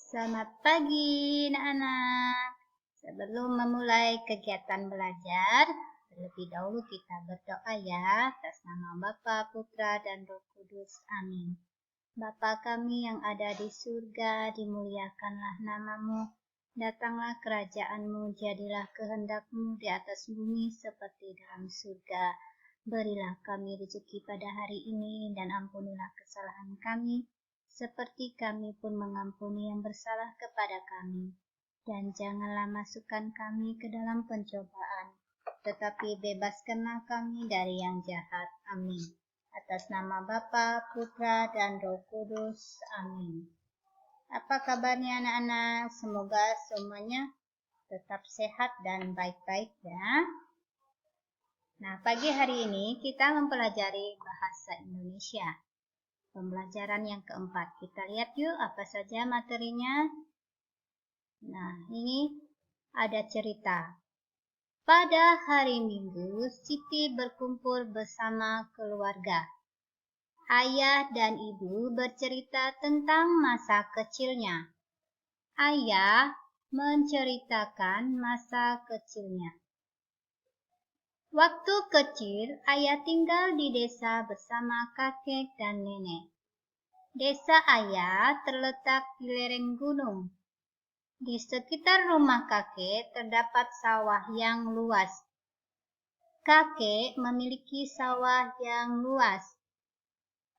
Selamat pagi, anak-anak. Sebelum memulai kegiatan belajar, terlebih dahulu kita berdoa ya, atas nama Bapa, Putra, dan Roh Kudus. Amin. Bapa kami yang ada di surga, dimuliakanlah namamu. Datanglah kerajaan-Mu, jadilah kehendak-Mu di atas bumi seperti dalam surga. Berilah kami rezeki pada hari ini, dan ampunilah kesalahan kami, seperti kami pun mengampuni yang bersalah kepada kami. Dan janganlah masukkan kami ke dalam pencobaan, tetapi bebaskanlah kami dari yang jahat. Amin. Atas nama Bapa, Putra, dan Roh Kudus. Amin. Apa kabarnya anak-anak? Semoga semuanya tetap sehat dan baik-baik ya. Nah, pagi hari ini kita mempelajari bahasa Indonesia. Pembelajaran yang keempat. Kita lihat yuk apa saja materinya. Nah, ini ada cerita. Pada hari Minggu, Siti berkumpul bersama keluarga. Ayah dan ibu bercerita tentang masa kecilnya. Ayah menceritakan masa kecilnya. Waktu kecil, ayah tinggal di desa bersama kakek dan nenek. Desa ayah terletak di lereng gunung. Di sekitar rumah kakek terdapat sawah yang luas. Kakek memiliki sawah yang luas.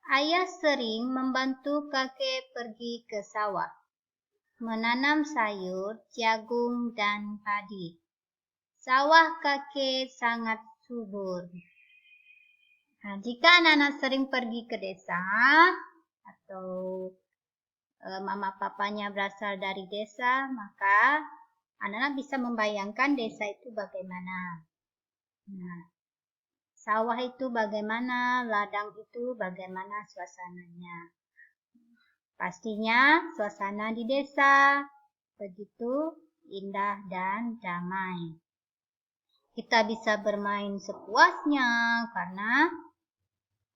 Ayah sering membantu kakek pergi ke sawah, menanam sayur, jagung, dan padi. Sawah kakek sangat subur. Nah, jika anak-anak sering pergi ke desa atau mama papanya berasal dari desa, maka anak-anak bisa membayangkan desa itu bagaimana. Nah, sawah itu bagaimana, ladang itu bagaimana suasananya. Pastinya suasana di desa begitu indah dan damai. Kita bisa bermain sepuasnya karena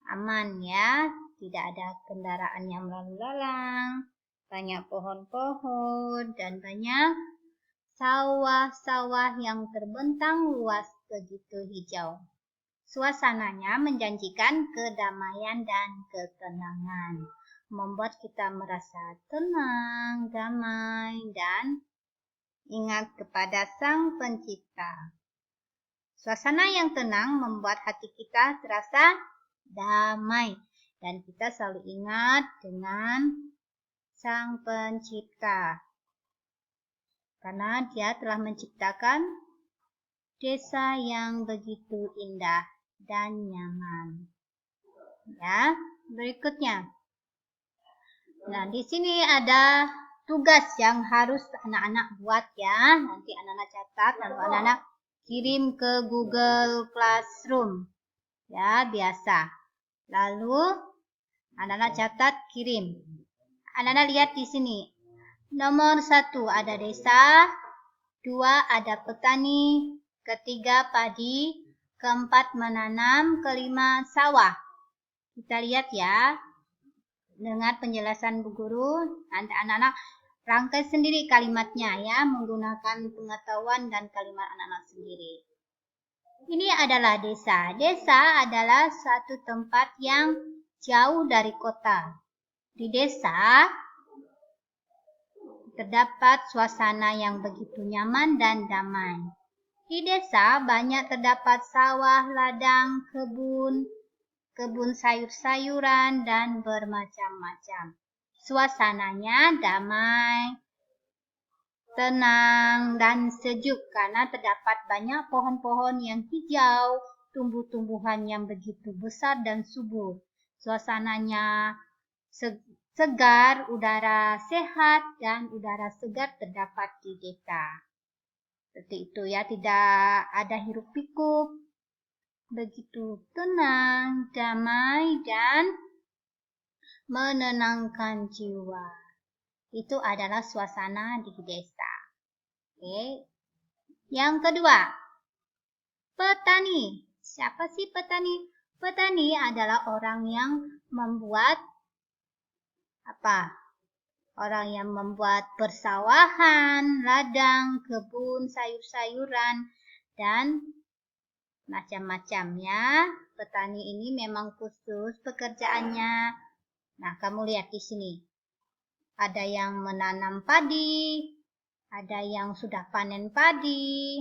aman ya, tidak ada kendaraan yang lalu lalang, banyak pohon-pohon dan banyak sawah-sawah yang terbentang luas begitu hijau. Suasananya menjanjikan kedamaian dan ketenangan, membuat kita merasa tenang, damai, dan ingat kepada Sang Pencipta. Suasana yang tenang membuat hati kita terasa damai dan kita selalu ingat dengan Sang Pencipta. Karena Dia telah menciptakan desa yang begitu indah dan nyaman. Ya, berikutnya. Nah, di sini ada tugas yang harus anak-anak buat ya. Nanti anak-anak catat lalu anak-anak kirim ke Google Classroom. Ya, biasa. Lalu anak-anak catat kirim. Anak-anak lihat di sini. Nomor 1 ada desa, 2 ada petani, ketiga padi, keempat menanam, kelima sawah. Kita lihat ya. Dengar penjelasan Bu Guru, nanti anak-anak rangkai sendiri kalimatnya ya, menggunakan pengetahuan dan kalimat anak-anak sendiri. Ini adalah desa. Desa adalah suatu tempat yang jauh dari kota. Di desa terdapat suasana yang begitu nyaman dan damai. Di desa banyak terdapat sawah, ladang, kebun sayur-sayuran, dan bermacam-macam. Suasananya damai, tenang, dan sejuk karena terdapat banyak pohon-pohon yang hijau, tumbuh-tumbuhan yang begitu besar dan subur. Suasananya segar, udara sehat, dan udara segar terdapat di desa. Seperti itu ya, tidak ada hiruk pikuk. Begitu tenang, damai, dan menenangkan jiwa. Itu adalah suasana di desa. Oke. Yang kedua, petani. Siapa sih petani? Petani adalah orang yang membuat orang yang membuat persawahan, ladang, kebun, sayur-sayuran, dan macam-macam ya. Petani ini memang khusus pekerjaannya. Nah, kamu lihat di sini. Ada yang menanam padi, ada yang sudah panen padi.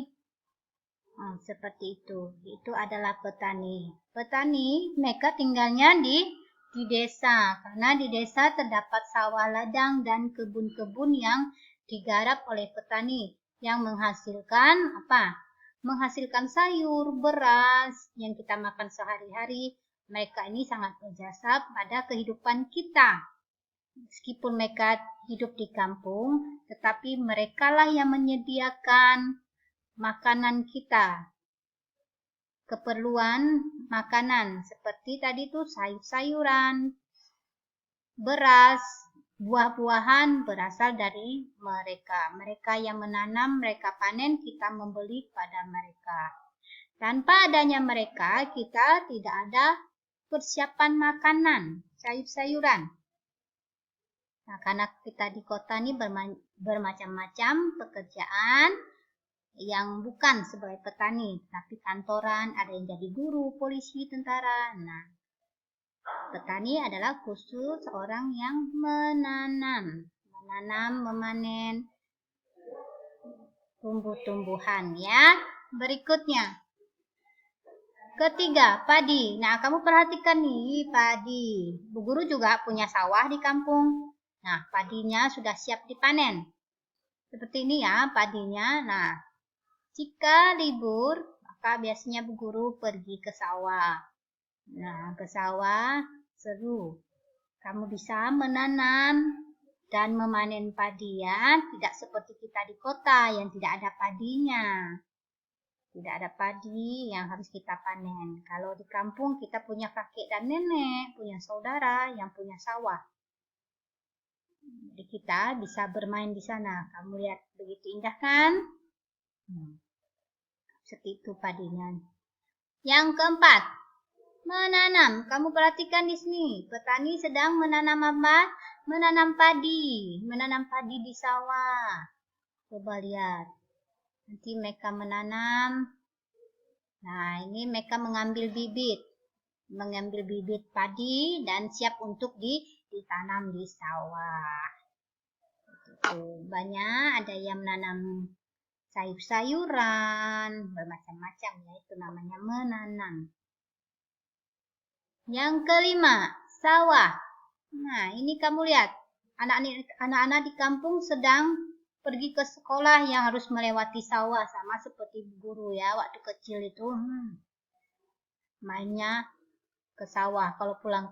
Seperti itu. Itu adalah petani. Petani, mereka tinggalnya di desa. Karena di desa terdapat sawah ladang dan kebun-kebun yang digarap oleh petani yang menghasilkan apa? Menghasilkan sayur, beras yang kita makan sehari-hari. Mereka ini sangat berjasa pada kehidupan kita. Meskipun mereka hidup di kampung, tetapi merekalah yang menyediakan makanan kita. Keperluan makanan seperti tadi tuh sayur-sayuran, beras, buah-buahan berasal dari mereka. Mereka yang menanam, mereka panen, kita membeli pada mereka. Tanpa adanya mereka, kita tidak ada persiapan makanan, sayur-sayuran. Nah, karena kita di kota ini bermacam-macam pekerjaan yang bukan sebagai petani, tapi kantoran, ada yang jadi guru, polisi, tentara. Nah, petani adalah khusus orang yang menanam, memanen tumbuh-tumbuhan ya. Berikutnya, ketiga, padi. Nah, kamu perhatikan nih, padi. Bu Guru juga punya sawah di kampung. Nah, padinya sudah siap dipanen. Seperti ini ya padinya. Nah, jika libur, maka biasanya Bu Guru pergi ke sawah. Nah, ke sawah seru. Kamu bisa menanam dan memanen padi ya. Tidak seperti kita di kota yang tidak ada padinya. Tidak ada padi yang harus kita panen. Kalau di kampung kita punya kakek dan nenek, punya saudara yang punya sawah. Jadi kita bisa bermain di sana. Kamu lihat begitu indah kan? Seperti itu padinya. Yang keempat, menanam. Kamu perhatikan di sini. Petani sedang menanam apa? Menanam padi. Menanam padi di sawah. Coba lihat. Nanti mereka menanam. Nah, ini mereka mengambil bibit. Mengambil bibit padi dan siap untuk ditanam di sawah. Banyak ada yang menanam sayur-sayuran, bermacam-macam ya, itu namanya menanam. Yang kelima, sawah. Nah, ini kamu lihat, anak-anak di kampung sedang pergi ke sekolah yang harus melewati sawah, sama seperti guru ya, waktu kecil itu mainnya ke sawah. Kalau pulang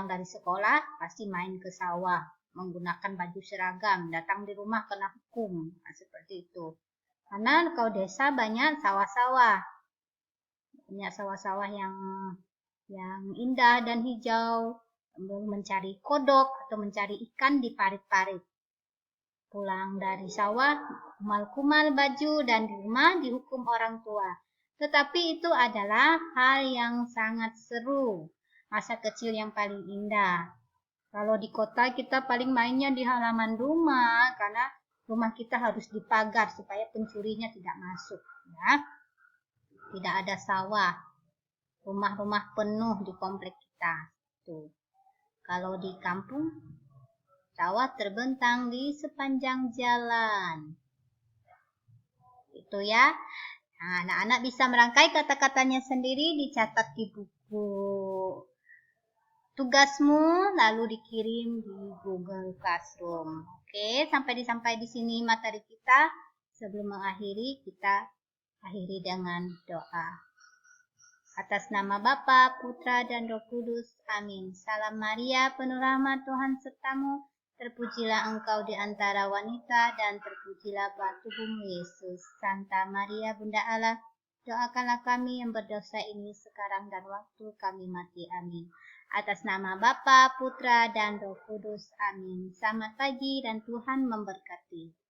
dari sekolah pasti main ke sawah menggunakan baju seragam, datang di rumah kena hukum. Nah, seperti itu. Karena kalau desa banyak sawah-sawah. Banyak sawah-sawah yang indah dan hijau. Mencari kodok atau mencari ikan di parit-parit. Pulang dari sawah, kumal-kumal baju dan di rumah dihukum orang tua. Tetapi itu adalah hal yang sangat seru. Masa kecil yang paling indah. Kalau di kota kita paling mainnya di halaman rumah karena rumah kita harus dipagar supaya pencurinya tidak masuk ya. Tidak ada sawah. Rumah-rumah penuh di komplek kita. Tuh. Kalau di kampung sawah terbentang di sepanjang jalan. Itu ya. Nah, anak-anak bisa merangkai kata-katanya sendiri, dicatat di buku tugasmu, lalu dikirim di Google Classroom. Oke, sampai di sini materi kita. Sebelum mengakhiri, kita akhiri dengan doa. Atas nama Bapa, Putra, dan Roh Kudus. Amin. Salam Maria, penuh rahmat Tuhan sertamu. Terpujilah engkau di antara wanita, dan terpujilah buah tubuhmu Yesus. Santa Maria, Bunda Allah, doakanlah kami yang berdosa ini sekarang dan waktu kami mati. Amin. Atas nama Bapa, Putra, dan Roh Kudus. Amin. Selamat pagi dan Tuhan memberkati.